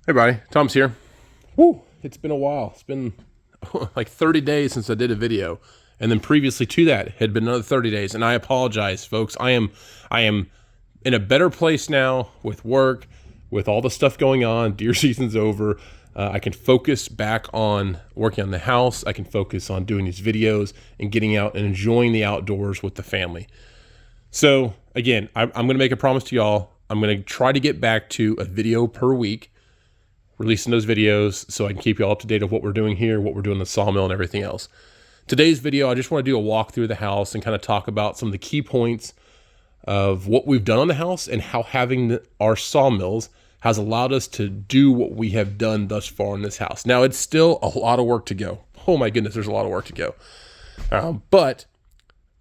Hey, buddy. Tom's here. Woo! It's been a while. It's been like 30 days since I did a video, and then previously to that had been another 30 days. And I apologize, folks. I am in a better place now with work, with all the stuff going on. Deer season's over. I can focus back on working on the house. I can focus on doing these videos and getting out and enjoying the outdoors with the family. So again, I'm going to make a promise to y'all. I'm going to try to get back to a video per week, releasing those videos so I can keep you all up to date of what we're doing here, what we're doing in the sawmill, and everything else. Today's video, I just want to do a walk through the house and kind of talk about some of the key points of what we've done on the house and how having our sawmills has allowed us to do what we have done thus far in this house. Now, it's still a lot of work to go. Oh my goodness, there's a lot of work to go. But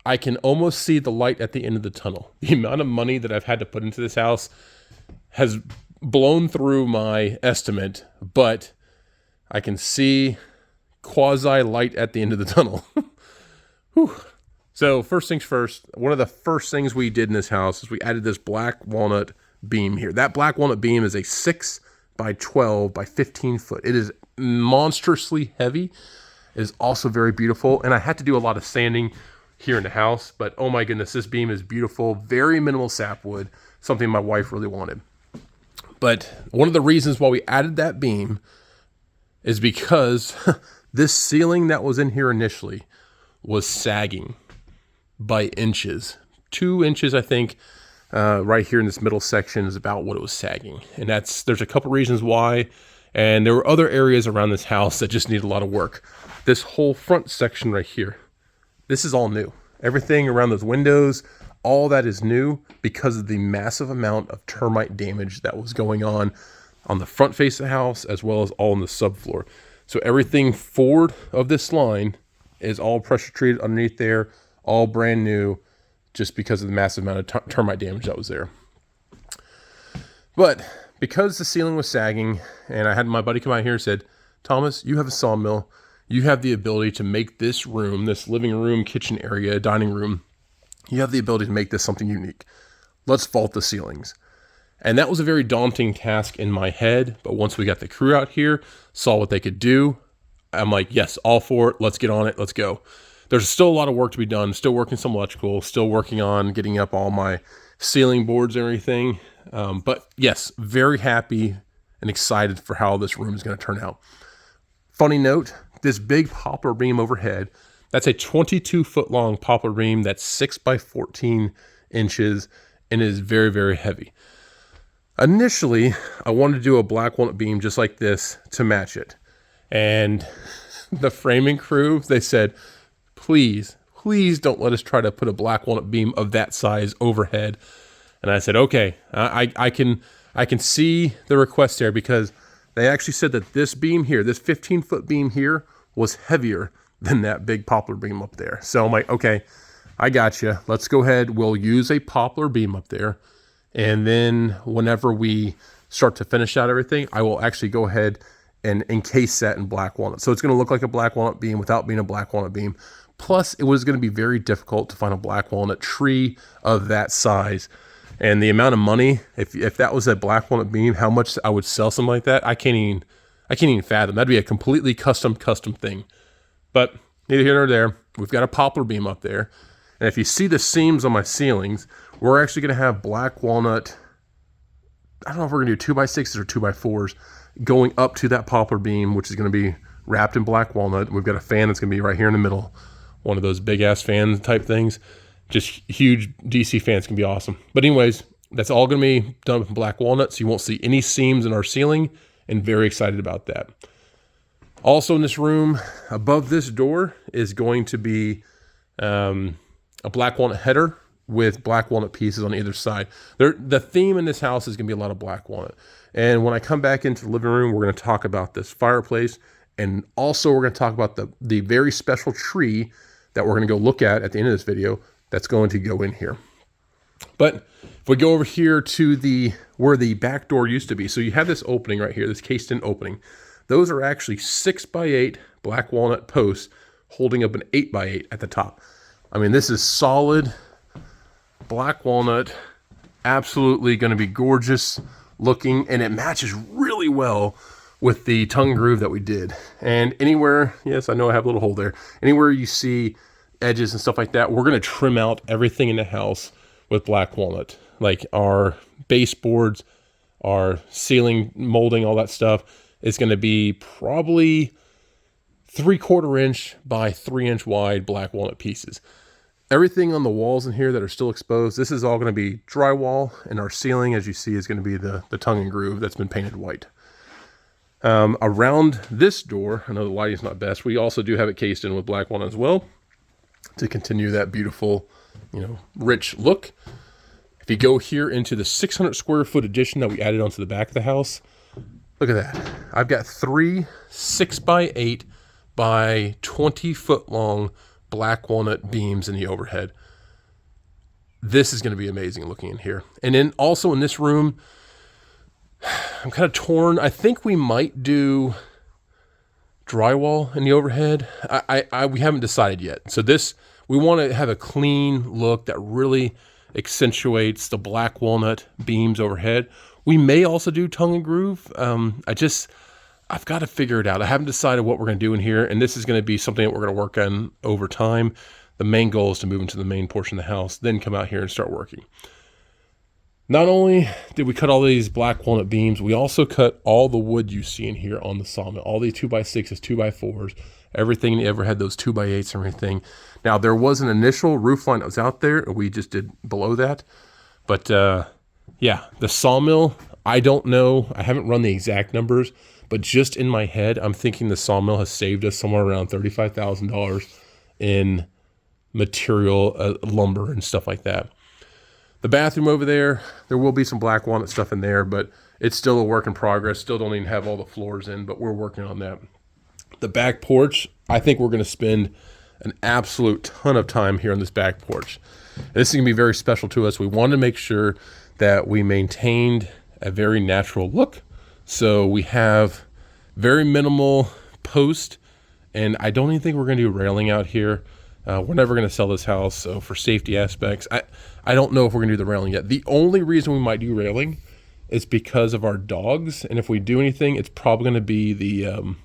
I can almost see the light at the end of the tunnel. The amount of money that I've had to put into this house has blown through my estimate, but I can see quasi light at the end of the tunnel. Whew. So first things first, one of the first things we did in this house is we added this black walnut beam here. That black walnut beam is a 6 by 12 by 15 foot. It is monstrously heavy. It is also very beautiful. And I had to do a lot of sanding here in the house, but oh my goodness, this beam is beautiful. Very minimal sapwood, something my wife really wanted. But one of the reasons why we added that beam is because this ceiling that was in here initially was sagging by inches. 2 inches, I think, right here in this middle section is about what it was sagging. And there's a couple reasons why. And there were other areas around this house that just need a lot of work. This whole front section right here, this is all new. Everything around those windows, all that is new because of the massive amount of termite damage that was going on the front face of the house as well as all in the subfloor. So everything forward of this line is all pressure treated underneath there, all brand new, just because of the massive amount of termite damage that was there. But because the ceiling was sagging, and I had my buddy come out here and said, Thomas, you have a sawmill. You have the ability to make this room, this living room, kitchen area, dining room, you have the ability to make this something unique. Let's vault the ceilings. And that was a very daunting task in my head. But once we got the crew out here, saw what they could do, I'm like, yes, all for it. Let's get on it. Let's go. There's still a lot of work to be done. Still working some electrical. Still working on getting up all my ceiling boards and everything. But yes, very happy and excited for how this room is going to turn out. Funny note, this big poplar beam overhead, that's a 22-foot long poplar beam that's 6 by 14 inches and is very, very heavy. Initially, I wanted to do a black walnut beam just like this to match it. And the framing crew, they said, please don't let us try to put a black walnut beam of that size overhead. And I said, okay, I can see the request there because they actually said that this beam here, this 15-foot beam here was heavier than that big poplar beam up there. So I'm like, okay, I got you. Let's go ahead. We'll use a poplar beam up there. And then whenever we start to finish out everything, I will actually go ahead and encase that in black walnut. So it's going to look like a black walnut beam without being a black walnut beam. Plus, it was going to be very difficult to find a black walnut tree of that size. And the amount of money, if that was a black walnut beam, how much I would sell something like that, I can't even fathom. That'd be a completely custom thing. But neither here nor there. We've got a poplar beam up there. And if you see the seams on my ceilings, we're actually going to have black walnut, I don't know if we're going to do 2x6s or 2x4s, going up to that poplar beam, which is going to be wrapped in black walnut. We've got a fan that's going to be right here in the middle. One of those big-ass fan type things. Just huge DC fans can be awesome. But anyways, that's all going to be done with black walnut, so you won't see any seams in our ceiling, and very excited about that. Also in this room, above this door is going to be a black walnut header with black walnut pieces on either side. The theme in this house is going to be a lot of black walnut. And when I come back into the living room, we're going to talk about this fireplace. And also we're going to talk about the very special tree that we're going to go look at the end of this video that's going to go in here. But if we go over here to where the back door used to be, so you have this opening right here, this cased-in opening. Those are actually 6 by 8 black walnut posts holding up an 8 by 8 at the top. I mean, this is solid black walnut, absolutely going to be gorgeous looking, and it matches really well with the tongue groove that we did. And anywhere, yes, I know I have a little hole there. Anywhere you see edges and stuff like that, we're going to trim out everything in the house with black walnut. Like our baseboards, our ceiling molding, all that stuff is going to be probably 3/4 inch by 3 inch wide black walnut pieces. Everything on the walls in here that are still exposed, this is all going to be drywall, and our ceiling, as you see, is going to be the tongue and groove that's been painted white. Around this door, I know the lighting's not best, we also do have it cased in with black walnut as well to continue that beautiful, rich look. If you go here into the 600 square foot addition that we added onto the back of the house, look at that. I've got 3 6x8 by 20 foot long black walnut beams in the overhead. This is going to be amazing looking in here. And then also in this room, I'm kind of torn. I think we might do drywall in the overhead. We haven't decided yet. So we want to have a clean look that really accentuates the black walnut beams overhead. We may also do tongue and groove. I've got to figure it out. I haven't decided what we're going to do in here, and this is going to be something that we're going to work on over time. The main goal is to move into the main portion of the house, then come out here and start working. Not only did we cut all these black walnut beams, we also cut all the wood you see in here on the sawmill. All these 2x6s, 2x4s, everything that ever had those 2x8s and everything. Now, there was an initial roof line that was out there. We just did below that. But, yeah, the sawmill, I don't know. I haven't run the exact numbers. But just in my head, I'm thinking the sawmill has saved us somewhere around $35,000 in material, lumber and stuff like that. The bathroom over there will be some black walnut stuff in there, but it's still a work in progress. Still don't even have all the floors in, but we're working on that. The back porch, I think we're going to spend an absolute ton of time here on this back porch. And this is going to be very special to us. We wanted to make sure that we maintained a very natural look. So we have very minimal post, and I don't even think we're going to do railing out here. We're never going to sell this house, so for safety aspects, I don't know if we're going to do the railing yet. The only reason we might do railing is because of our dogs, and if we do anything, it's probably going to be the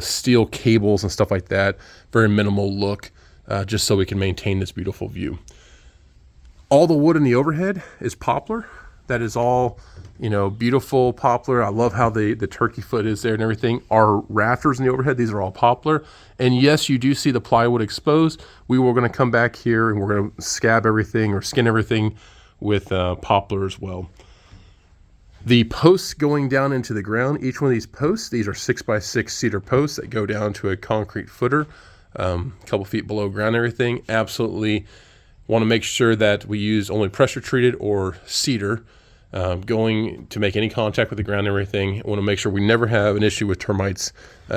steel cables and stuff like that. Very minimal look, just so we can maintain this beautiful view. All the wood in the overhead is poplar. That is all, beautiful poplar. I love how the turkey foot is there and everything. Our rafters in the overhead, these are all poplar. And yes, you do see the plywood exposed. We were going to come back here and we're going to scab everything or skin everything with poplar as well. The posts going down into the ground, each one of these posts, these are 6x6 cedar posts that go down to a concrete footer, a couple feet below ground and everything. Absolutely want to make sure that we use only pressure treated or cedar going to make any contact with the ground and everything. I want to make sure we never have an issue with termites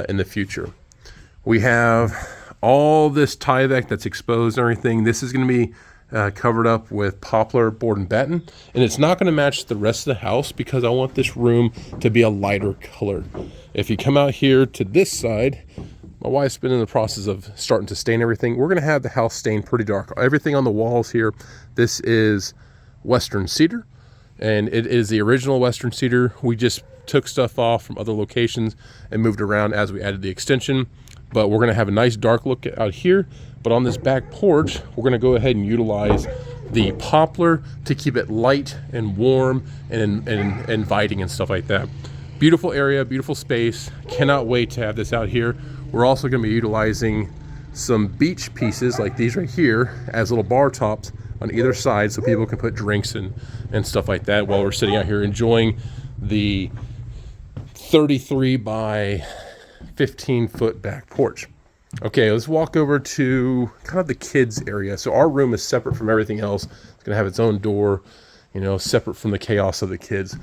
in the future. We have all this Tyvek that's exposed and everything. This is going to be covered up with poplar board and batten, and it's not going to match the rest of the house because I want this room to be a lighter color. If you come out here to this side, my wife's been in the process of starting to stain everything. We're going to have the house stained pretty dark. Everything on the walls here, this is Western cedar, and it is the original Western cedar. We just took stuff off from other locations and moved around as we added the extension. But we're going to have a nice dark look out here. But on this back porch, we're going to go ahead and utilize the poplar to keep it light and warm and inviting and stuff like that. Beautiful area, beautiful space. Cannot wait to have this out here. We're also going to be utilizing some beach pieces like these right here as little bar tops on either side so people can put drinks and stuff like that while we're sitting out here enjoying the 33 by 15 foot back porch. Okay, let's walk over to kind of the kids area. So our room is separate from everything else. It's going to have its own door, separate from the chaos of the kids.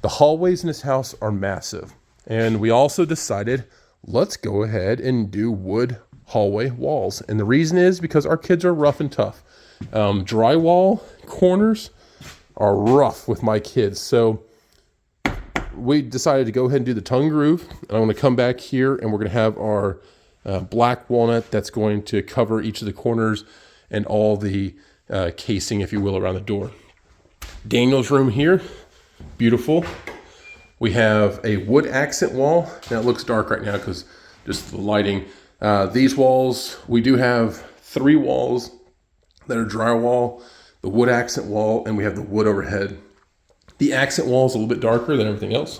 The hallways in this house are massive. And we also decided, let's go ahead and do wood hallway walls. And the reason is because our kids are rough and tough. Drywall corners are rough with my kids. So we decided to go ahead and do the tongue groove. And I'm going to come back here and we're going to have our black walnut that's going to cover each of the corners and all the casing, if you will, around the door. Daniel's room here, beautiful. We have a wood accent wall. Now it looks dark right now because just the lighting. These walls, we do have 3 walls that are drywall, the wood accent wall, and we have the wood overhead. The accent wall is a little bit darker than everything else.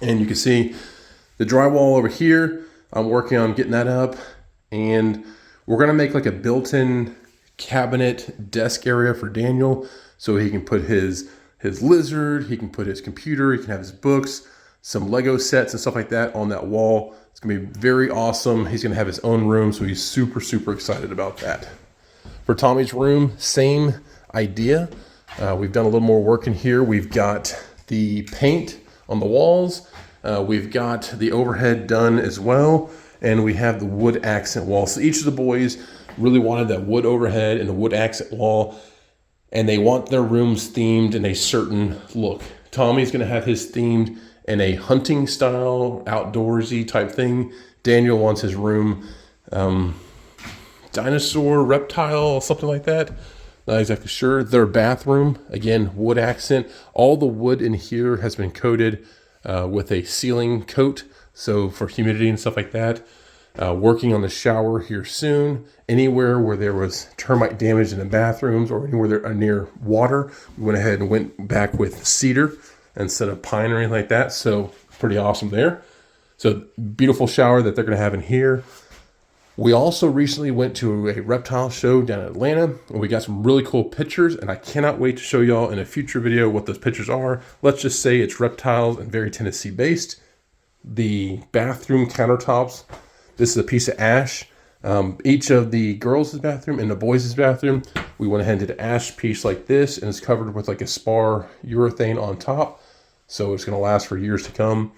And you can see the drywall over here. I'm working on getting that up. And we're gonna make like a built-in cabinet desk area for Daniel so he can put his lizard, he can put his computer, he can have his books, some Lego sets and stuff like that on that wall. It's gonna be very awesome. He's gonna have his own room, so he's super, super excited about that. For Tommy's room, same idea. We've done a little more work in here. We've got the paint on the walls. We've got the overhead done as well. And we have the wood accent wall. So each of the boys really wanted that wood overhead and the wood accent wall, and they want their rooms themed in a certain look. Tommy's gonna have his themed in a hunting style, outdoorsy type thing. Daniel wants his room dinosaur, reptile, something like that. Not exactly sure. Their bathroom, again, wood accent. All the wood in here has been coated with a sealing coat, so for humidity and stuff like that. Working on the shower here soon. Anywhere where there was termite damage in the bathrooms or anywhere they're near water, we went ahead and went back with cedar instead of pine or anything like that. So pretty awesome there. So beautiful shower that they're going to have in here. We also recently went to a reptile show down in Atlanta, and we got some really cool pictures, and I cannot wait to show y'all in a future video what those pictures are. Let's just say it's reptiles and very Tennessee based. The bathroom countertops, this is a piece of ash. Each of the girls' bathroom and the boys' bathroom, we went ahead and did an ash piece like this, and it's covered with like a spar urethane on top. So it's gonna last for years to come.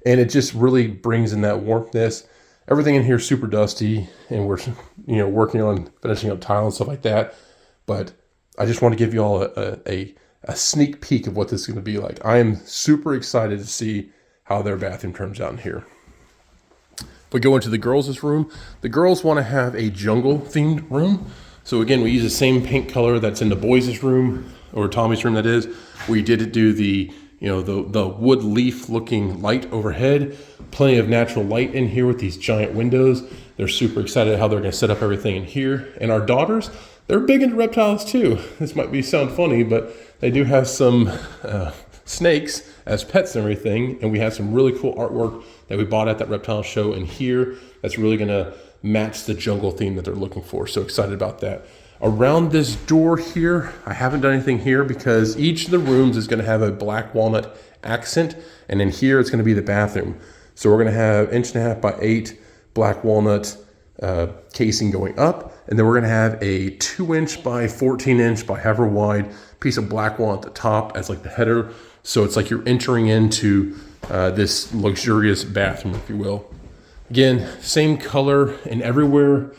And it just really brings in that warmthness. Everything in here is super dusty, and we're working on finishing up tile and stuff like that. But I just want to give you all a sneak peek of what this is gonna be like. I am super excited to see how their bathroom turns out in here. If we go into the girls' room, the girls want to have a jungle themed room. So again, we use the same paint color that's in the boys' room, or Tommy's room that is. We did do the wood leaf looking light overhead, plenty of natural light in here with these giant windows. They're super excited how they're going to set up everything in here. And our daughters, they're big into reptiles too. This might sound funny, but they do have some snakes as pets and everything, and we have some really cool artwork that we bought at that reptile show in here that's really gonna match the jungle theme that they're looking for. So excited about that. Around this door here, I haven't done anything here because each of the rooms is gonna have a black walnut accent, and in here it's gonna be the bathroom. So we're gonna have 1.5 by 8 black walnut casing going up, and then we're gonna have a 2 by 14 by however wide piece of black walnut at the top as like the header. So it's like you're entering into this luxurious bathroom, if you will. Again, same color, and everywhere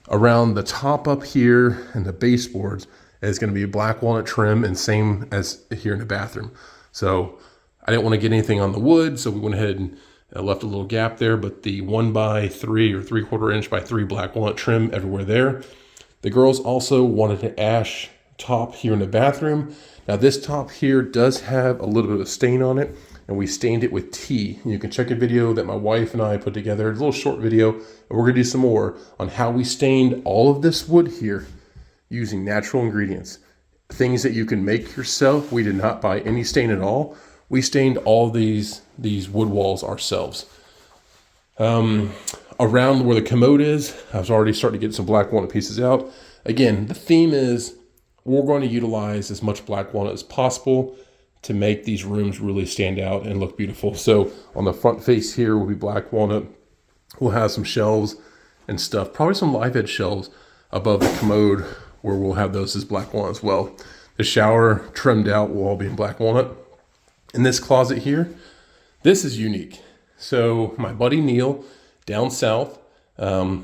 around the top up here and the baseboards is going to be black walnut trim, and same as here in the bathroom. So I didn't want to get anything on the wood, so we went ahead and left a little gap there, but the 1 by 3 or 3/4 by 3 black walnut trim everywhere there. The girls also wanted an ash top here in the bathroom. Now this top here does have a little bit of a stain on it, and we stained it with tea. You can check a video that my wife and I put together. It's a little short video, and we're gonna do some more on how we stained all of this wood here using natural ingredients. Things that you can make yourself. We did not buy any stain at all. We stained all these wood walls ourselves. Around where the commode is, I was already starting to get some black walnut pieces out. Again, the theme is we're going to utilize as much black walnut as possible to make these rooms really stand out and look beautiful. So on the front face here will be black walnut. We'll have some shelves and stuff, probably some live edge shelves above the commode where we'll have those as black walnut as well. The shower trimmed out will all be in black walnut. In this closet here, this is unique. So my buddy Neil down south,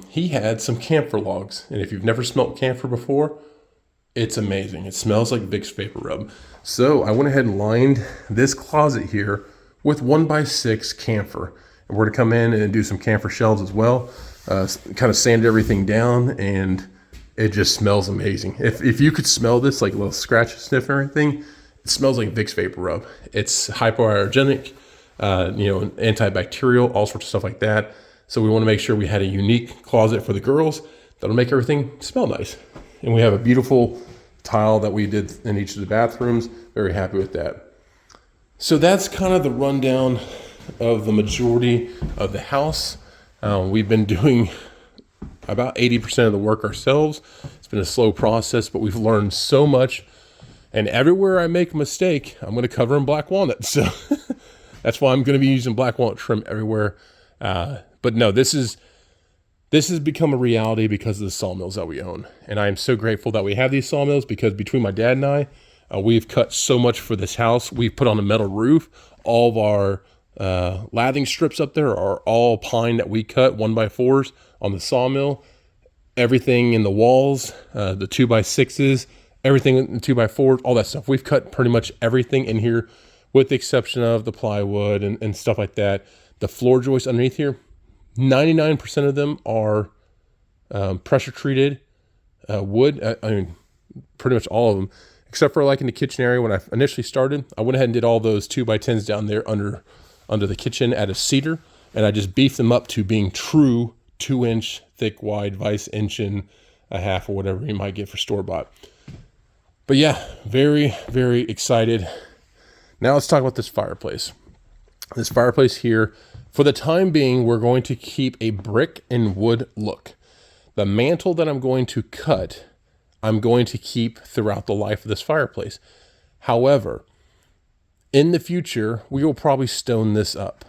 he had some camphor logs. And if you've never smelt camphor before, it's amazing. It smells like Vicks Vapor Rub. So I went ahead and lined this closet here with 1 by 6 camphor. And we're gonna come in and do some camphor shelves as well. Kind of sand everything down, and it just smells amazing. If you could smell this, like a little scratch sniff and everything, It smells like Vicks Vapor Rub. It's hypoallergenic, antibacterial, all sorts of stuff like that. So we want to make sure we had a unique closet for the girls that'll make everything smell nice. And we have a beautiful tile that we did in each of the bathrooms. Very happy with that. So that's kind of the rundown of the majority of the house. We've been doing about 80% of the work ourselves. It's been a slow process, but we've learned so much. And everywhere I make a mistake, I'm going to cover in black walnut. So that's why I'm going to be using black walnut trim everywhere. But no, this has become a reality because of the sawmills that we own. And I am so grateful that we have these sawmills, because between my dad and I, we've cut so much for this house. We've put on a metal roof. All of our lathing strips up there are all pine that we cut 1x4s on the sawmill. Everything in the walls, the 2x6s, everything in the 2x4s, all that stuff. We've cut pretty much everything in here, with the exception of the plywood and stuff like that. The floor joists underneath here, 99% of them are pressure treated wood. I mean, pretty much all of them, except for like in the kitchen area. When I initially started, I went ahead and did all those 2x10s down there under the kitchen out of cedar, and I just beefed them up to being true 2-inch thick wide vise, inch and a half, or whatever you might get for store-bought. But yeah, very, very excited. Now let's talk about this fireplace. This fireplace here, for the time being, we're going to keep a brick and wood look. The mantle that I'm going to cut, I'm going to keep throughout the life of this fireplace. However, in the future, we will probably stone this up.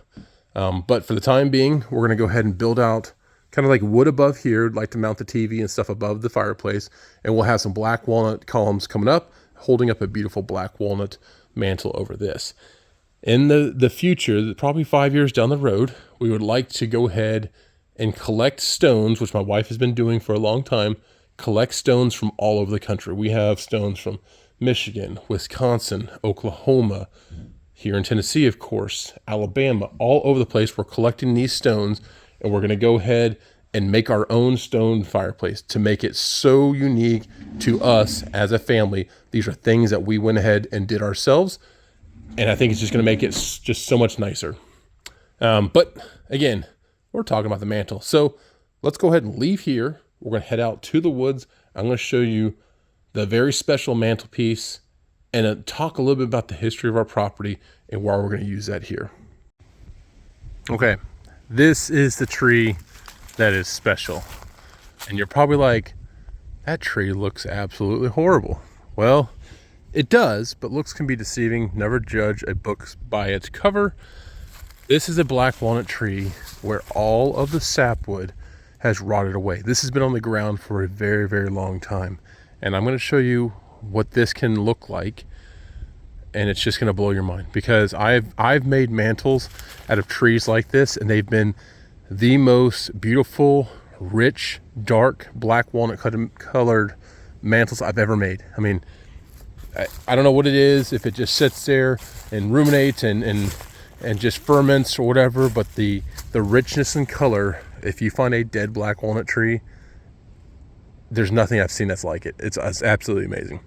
But for the time being, we're going to go ahead and build out kind of like wood above here, like to mount the TV and stuff above the fireplace. And we'll have some black walnut columns coming up, holding up a beautiful black walnut mantle over this. In the future, probably 5 years down the road, we would like to go ahead and collect stones, which my wife has been doing for a long time, collect stones from all over the country. We have stones from Michigan, Wisconsin, Oklahoma, here in Tennessee, of course, Alabama, all over the place. We're collecting these stones, and we're going to go ahead and make our own stone fireplace to make it so unique to us as a family. These are things that we went ahead and did ourselves, and I think it's just going to make it just so much nicer. But again, we're talking about the mantle. So let's go ahead and leave here. We're going to head out to the woods. I'm going to show you the very special mantelpiece and talk a little bit about the history of our property and why we're going to use that here. Okay, this is the tree that is special. And you're probably like, that tree looks absolutely horrible. Well, it does, but looks can be deceiving. Never judge a book by its cover. This is a black walnut tree where all of the sapwood has rotted away. This has been on the ground for a very, very long time. And I'm going to show you what this can look like. And it's just going to blow your mind, because I've made mantles out of trees like this, and they've been the most beautiful, rich, dark, black walnut colored mantles I've ever made. I mean, I don't know what it is, if it just sits there and ruminates and just ferments or whatever, but the richness and color, if you find a dead black walnut tree, there's nothing I've seen that's like it. It's absolutely amazing.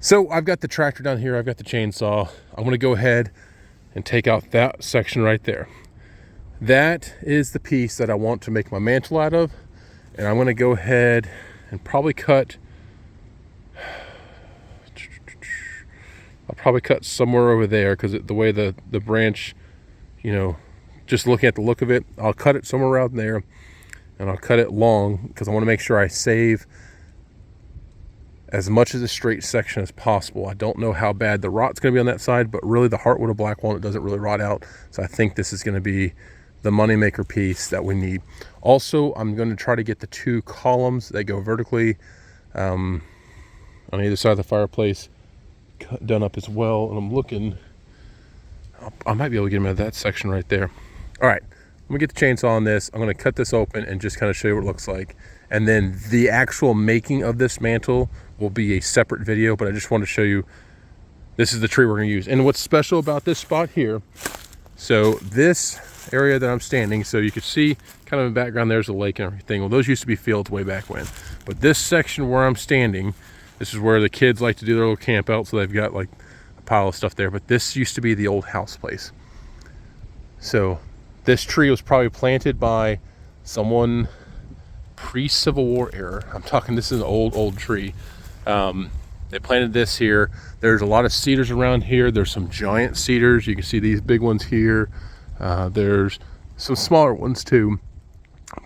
So I've got the tractor down here, I've got the chainsaw. I'm gonna go ahead and take out that section right there. That is the piece that I want to make my mantle out of. And I'm gonna go ahead and probably cut, I'll probably cut somewhere over there, because the way the branch, just looking at the look of it, I'll cut it somewhere around there, and I'll cut it long, because I want to make sure I save as much of the straight section as possible. I don't know how bad the rot's going to be on that side, but really the heartwood of black walnut doesn't really rot out. So I think this is going to be the moneymaker piece that we need. Also, I'm going to try to get the 2 columns that go vertically on either side of the fireplace done up as well. And I'm looking, I might be able to get them out of that section right there. All right, I'm gonna get the chainsaw on this. I'm gonna cut this open and just kind of show you what it looks like. And then the actual making of this mantle will be a separate video, but I just want to show you, this is the tree we're gonna use. And what's special about this spot here, so this area that I'm standing, so you can see kind of in the background, there's a lake and everything. Well, those used to be fields way back when. But this section where I'm standing, this is where the kids like to do their little camp out. So they've got like a a pile of stuff there. But this used to be the old house place. So this tree was probably planted by someone pre-Civil War era. I'm talking, this is an old tree. They planted this here. There's a lot of cedars around here. There's some giant cedars. You can see these big ones here. There's some smaller ones too.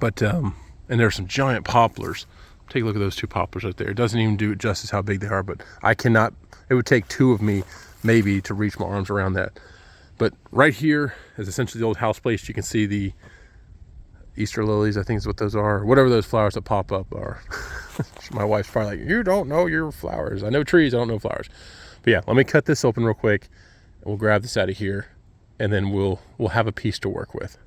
But, and there's some giant poplars. Take a look at those 2 poplars right there. It doesn't even do it justice how big they are, but I cannot, it would take 2 of me maybe to reach my arms around that. But right here is essentially the old house place. You can see the Easter lilies, I think is what those are. Whatever those flowers that pop up are. My wife's probably like, you don't know your flowers. I know trees, I don't know flowers. But yeah, let me cut this open real quick. And we'll grab this out of here. And then we'll have a piece to work with.